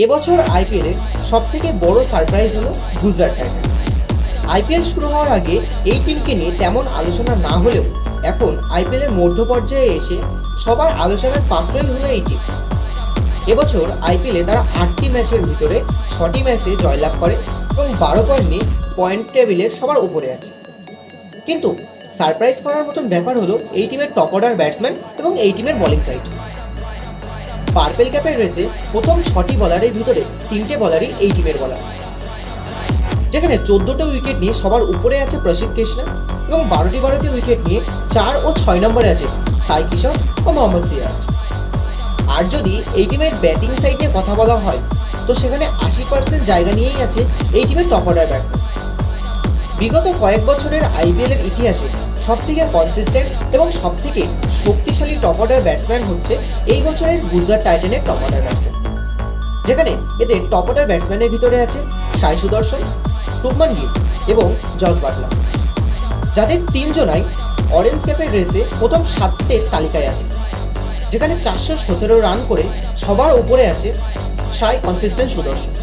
এবছর আইপিএল এর সব থেকে বড় সারপ্রাইজ হলো গুজরাট টাইটান্স। আইপিএল শুরু হওয়ার আগে এই টিমকে নিয়ে তেমন আলোচনা না হলেও এখন আইপিএল এর মধ্য পর্যায়ে এসে সবার আলোচনার পাত্রই হলো এই টিম। এবছর আইপিএলে তারা 8টি ম্যাচের ভিতরে 6টি ম্যাচে জয়লাভ করে এবং 12 পয়েন্ট নিয়ে পয়েন্ট টেবিলের সবার উপরে আছে। কিন্তু সারপ্রাইজ করার মতন ব্যাপার হলো এই টিমের টপ অর্ডার ব্যাটসম্যান এবং এই টিমের বোলিং সাইড। পার্পেল ক্যাপের রেসে প্রথম 6টি বলারের ভিতরে 3টে বলারই এই টিমের বলার, যেখানে 14টা উইকেট নিয়ে সবার উপরে আছে প্রসিদ্ধ কৃষ্ণা এবং 12টি উইকেট নিয়ে 4 ও 6 নম্বরে আছে সাই কিশোর ও মোহাম্মদ সিরাজ। আর যদি এই টিমের ব্যাটিং সাইড নিয়ে কথা বলা হয় তো সেখানে 80% জায়গা নিয়েই আছে এই টিমের টপ অর্ডার ব্যাটসম্যান। বিগত কয়েক বছরের আইপিএল এর ইতিহাসে সবথেকে কনসিস্টেন্ট এবং সবথেকে শক্তিশালী টপ অর্ডার ব্যাটসম্যান হচ্ছে এই বছরের গুজরাট টাইটানের টপ অর্ডার ব্যাটসম্যান, যেখানে এদের টপ অর্ডার ব্যাটসম্যানের ভিতরে আছে সাই সুদর্শন, শুভমান গিল এবং জস বাটলার, যাদের 3জনাই অরেঞ্জ ক্যাপের রেসে প্রথম 7টের তালিকায় আছে, যেখানে 417 রান করে সবার উপরে আছে সাই কনসিস্টেন্ট সুদর্শন।